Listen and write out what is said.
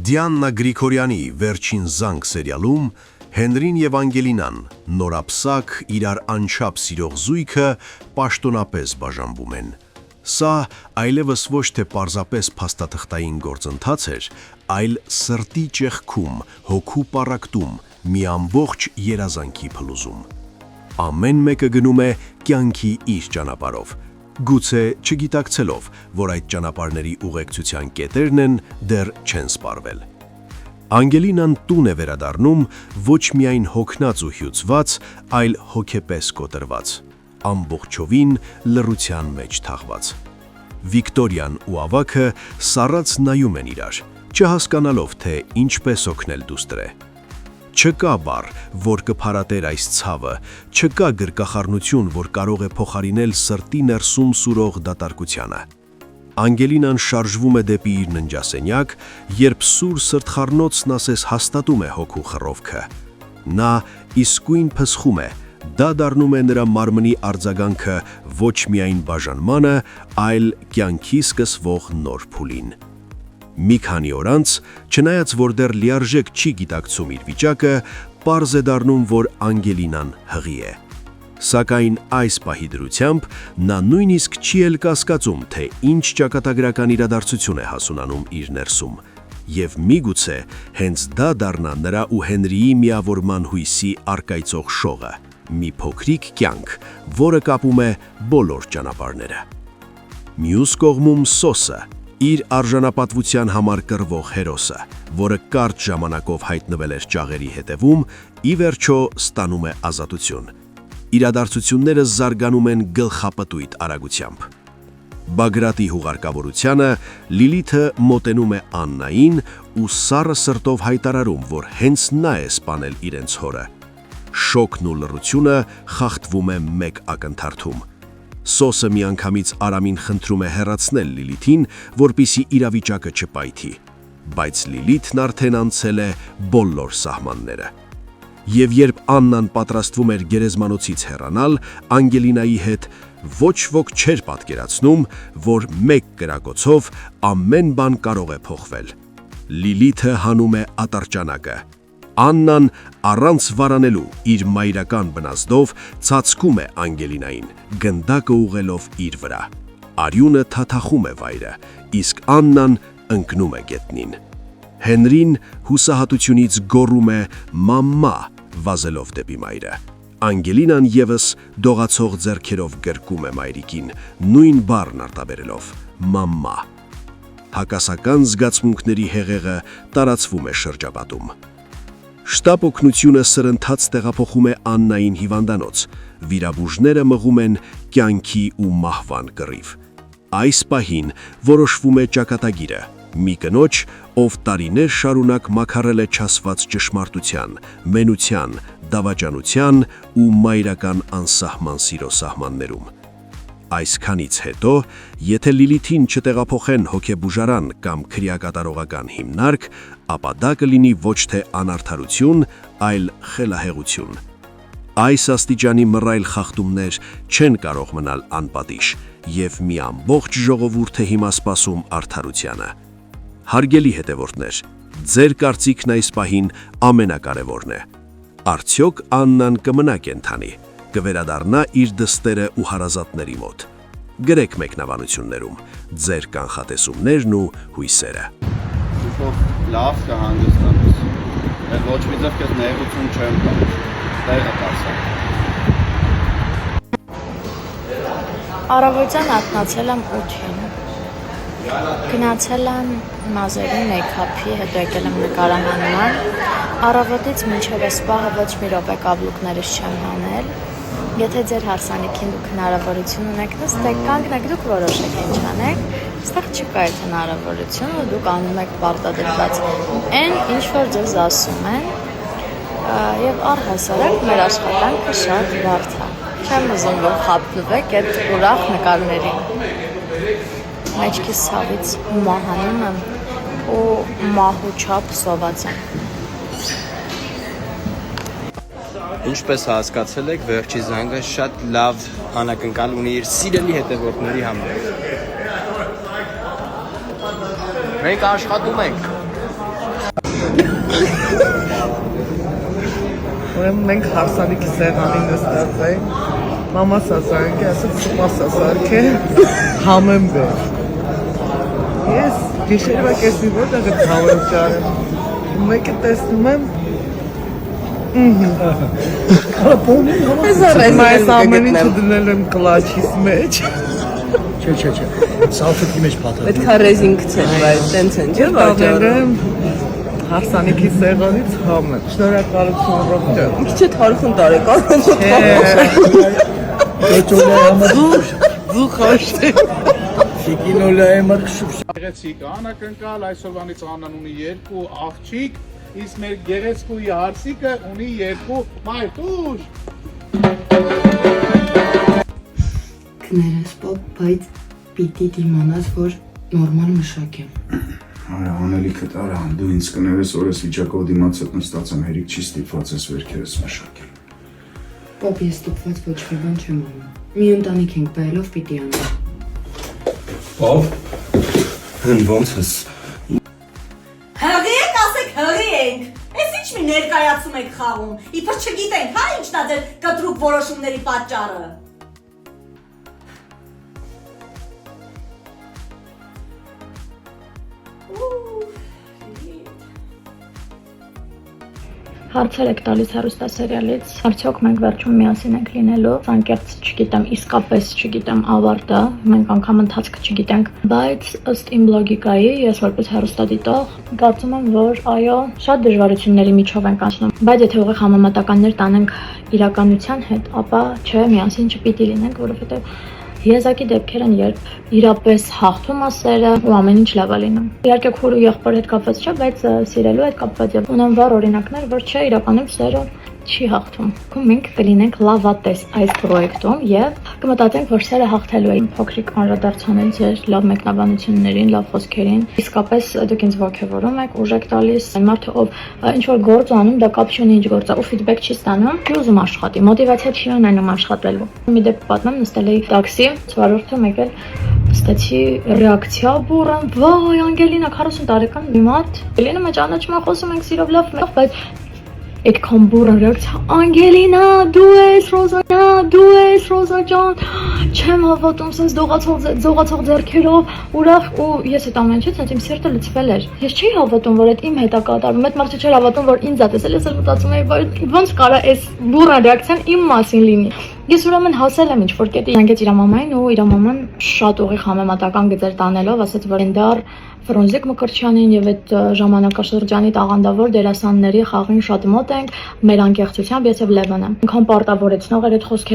Դիաննա Գրիգորյանի վերջին զանգ սերիալում Հենրին և Անգելինան նորապսակ իրար անչափ սիրող զույգը պաշտոնապես բաժանվում են։ Սա այլևս ոչ թե պարզապես փաստաթղթային գործընթաց էր, այլ սրտի ճեղքում, հոգու պառակտում, մի ամբողջ երազանքի փլուզում։ Ամեն մեկը գնում է կյանքի իր ճանապարհով, գուցե չգիտակցելով, որ այդ ճանապարհների ուղեկցության կետերն են դեռ չեն սպառվել։ Անգելինան տուն է վերադառնում ոչ միայն հոգնած ու հյուծված, այլ հոգեպես կոտրված, ամբողջովին լռության մեջ թաղված։ Վիկտորիան ու ավագը սառած նայում են իրար, չհասկանալով, թե ինչպես օգնել դուստրե։ Չկա բառ, որ կփարատեր այս ցավը, չկա գրկախառնություն, որ կարող է փոխարինել սրտի ներսում սուրող դատարկությանը։ Անգելինան շարժվում է դեպի իր ննջասենյակ, երբ սուր սրտխառնոցն ասես հաստատում է հոգու խռովքը։ Նա իսկույն փսխում է, դա դառնում է նրա մարմնի արձագանքը ոչ միայն բաժանմանը, այլ կյանքի սկսվող նոր փուլին։ Մի քանի օր անց, չնայած որ դեռ լիարժեք չի գիտակցում իր վիճակը, պարզ է դառնում, որ Անգելինան հղի է։ Սակայն այս պահի դրությամբ նա նույնիսկ չի էլ կասկածում, թե ինչ ճակատագրական իրադարձություն է հասունանում իր ներսում, եւ միգուցե հենց դա դառնա նրա ու Հենրիի միավորման հույսի առկայծող շողը, մի փոքրիկ կյանք, որը կապում է բոլոր ճանապարհները։ Մյուս կողմում Սոսը, իր արժանապատվության համար կռվող հերոսը, որը կարճ ժամանակով հայտնվել էր ճաղերի հետևում, ի վերջո ստանում է ազատություն։ Իրադարձությունները զարգանում են գլխապտույտ արագությամբ։ Բագրատի հուղարկավորությանը Լիլիթը մոտենում է Աննային ու սառը սրտով հայտարարում, որ հենց նա է սպանել իրենց հորը։ Շոկն ու լռությունը խախտվում է մեկ ակնթարթում։ Սոսը միանգամից Արամին խնդրում է հեռացնել Լիլիթին, որպեսզի իրավիճակը չպայթի, բայց Լիլիթն արդեն անցել է բոլոր սահմանները։ Եվ երբ Աննան պատրաստվում էր գերեզմանոցից հեռանալ Անգելինայի հետ, ոչ ոք չէր պատկերացնում, որ մեկ կրակոցով ամեն բան կարող է փոխվել։ Լիլիթը հանում է ատրճանակը։ Աննան առանց վարանելու իր մայրական բնազդով ցածկում է Անգելինային, գնդակը ուղղելով իր վրա։ Արյունը թաթախում է վայրը, իսկ Աննան ընկնում է գետնին։ Հենրին հուսահատությունից գոռում է «մամմա», վազելով դեպի մայրը։ Անգելինան ևս դողացող ձեռքերով գրկում է մայրիկին, նույն բառն արտաբերելով՝ «մամմա»։ Հակասական զգացմունքների հեղեղը տարածվում է շրջապատում։ Շտապ օգնությունը սրընթաց տեղափոխում է Աննային հիվանդանոց, վիրաբուժները մղում են կյանքի ու մահվան կռիվ։ Այս պահին որոշվում է ճակատագիրը, մի կնոջ, ով տարիներ շարունակ մաքարել է չասված ճշմարտության, մենության, դավաճանության ու մայրական անսահման սիրո սահմաններում։ Այսքանից հետո, եթե Լիլիթին չտեղափոխեն հոգեբուժարան կամ քրեակատարողական հիմնարկ, ապա դա կլինի ոչ թե անարդարություն, այլ խելահեղություն։ Այս աստիճանի մռայլ խախտումներ չեն կարող մնալ անպատիժ, եւ մի ամբողջ ժողովուրդ է հիմա սպասում արդարությանը։ Հարգելի հետևորդներ, ձեր կարծիքն այս պահին ամենակարևորն է։ Արդյոք Աննան կմնա կենդանի, կվերադառնա իր դստերը ու հարազատների մոտ։ Գրեք մեկնաբանություններում ձեր կանխատեսումներն ու հույսերը։ Շուտով լավ կհանգստանաս, բայց ոչ մի ձև քեզ նեղություն չեմ տա, տեղը տասա։ Առավոտյան արթնացել եմ 8-ին։ Գնացել եմ մազերի մեյքափի, հետո եկել եմ նկարահանման։ Առավոտից մինչև այս պահը ոչ մի րոպե կաբլուկներս չեմ հանել։ Եթե ձեր հարսանիքին դուք հնարավորություն ունեք նստեք, կանգնեք, դուք որոշեք ինչ անեք, այստեղ չկա այդ հնարավորությունը, դուք անում եք պարտադրված այն, ինչ որ ձեզ ասում են, եւ առհասարակ մեր աշխատանքը շատ բարդ է։ Չեմ ուզում, որ խաբնվեք այդ ուրախ նկարներին։ Մեջքիս ցավից մահանում եմ ու մահու չափ սոված եմ։ Ինչպես հասկացել եք, վերջի զանգը շատ լավ անակնկալ ունի իր սիրելի հետևորդների համար։ Մենք աշխատում ենք։ Ուրեմն մենք հարսանիքի սեղանին նստած ենք, մամաս ասանք է, ասաց սպաս ասանք է, համեմ բեր։ Ես գիշերվա կեսնի որտեղ եմ համեմ ճարեմ, մեկը տեսնում եմ, Ես այս ամեն ինչը դնել եմ կլաչիս մեջ։ Չէ, սալֆետի մեջ փաթաթ։ Պետք է ռեզին գցել, բայց տենց են, չէ՞ վաճառում։ Հարսանիքի սեղանից համը։ Շնորհակալություն Ռոբերտ։ Ինչ է թարխուն տարեկան։ Դու խոշտի։ Շիկինոլայի մարքշուփ։ Գեղեցիկ անակնկալ այսօրվանից Աննան ունի 2 աղջիկ, իսկ մեր գեղեցկուի հարսիկը ունի 2 մայրտուր։ Կներես պապ, բայց պիտի դիմանաս, որ նորմալ մշակ եմ։ Արա, անելիքը տարա, դու ինձ կներես, որ ես վիճակով դիմաց հետ նստած եմ, հերիք չի ստիպված ես վերքերս մշակել։ Պապ, ես ստիպված ոչ մի բան չեմ անում։ Մի ընտանիք ենք բայելով պիտի անեմ։ Պապ, ոնց ես։ Հղի եք, ասեք հղի ենք։ Ես ինչ մի ներկայացում եք խաղում, իբր չգիտենք, հա ինչն է ձեր կտրուկ որոշումների պատճառը։ Հարցեր եք տալիս հեռուստասերիալից, արդյոք մենք վերջում միասին ենք լինելու, անկեղծ չգիտեմ, իսկապես չգիտեմ ավարտը, մենք անգամ ընթացքը չգիտենք, բայց ըստ իմ լոգիկայի, ես որպես հեռուստադիտող, կարծում եմ, որ այո, շատ դժվարությունների միջով ենք անցնում, բայց եթե ուղիղ համեմատականներ տանենք իրականության հետ, ապա չէ, միասին չպիտի լինենք, որովհետև Եզակի դեպքեր են, երբ իրապես հաղթում է սերը ու ամեն ինչ լավ է լինում։ Իհարկե քուր ու եղբոր հետ կապված չէ, բայց սիրելու հետ կապված է։ Ունեմ վառ օրինակներ, որ չէ, իրականում սերը չի հաղթում։ Մենք կլինենք լավատես այս պրոյեկտում եւ կմտածենք, որ սերը հաղթելու է։ Փոքրիկ անդրադարձանել ձեր լավ մեկնաբանություններին, լավ խոսքերին։ Իսկապես դուք ինձ ողջևորում եք, ուժ եք տալիս։ Այն մարդը, ով ինչ որ գործ անում, դա կապ չունի ինչ գործ է, ու ֆիդբեք չի ստանում, չի ուզում աշխատի, մոտիվացիա չի ունենում աշխատելու։ Մի դեպք պատմեմ, նստել էի տաքսի, վարորդը եկել ստացի ռեակցիա բուրըն, վայ, Անգելինա 40 տարեկան մի մատ։ Անգելինա ճանաչում եմ, խոսում ենք սիրով լավ, բայց այդքան բուրըն ռեակցիա, Անգելինա, դու ես Ռոզա ջան, չեմ հավատում, sense դողացող ձեռքերով, ուրախ ու ես այդ ամեն ինչից իմ սիրտը լցվել էր։ Ես չի հավատում, որ այդ իմ հետ է կատարվում, այդ մարդը չէր հավատում, որ ինձ է տեսել, ես էլ մտածում էի, ոնց կարա այս բուրըն ռեակցիան իմ մասին լինի։ Ես ուրեմն հասել եմ ինչ-որ կետի, զանգեց իր մամային ու իր մաման շատ ուղիղ համեմատական գծեր տանելով, ասաց, որ Էնդար Ֆրունզիկ Մկրտչյանին եւ այդ ժամանակաշրջանի տաղանդավոր դերասանների խաղին շատ մոտ ենք, մեր անկեղծությամբ ես եւ Լևոնը։ Ինքան պարտավորեցնող էր այդ խոսքերը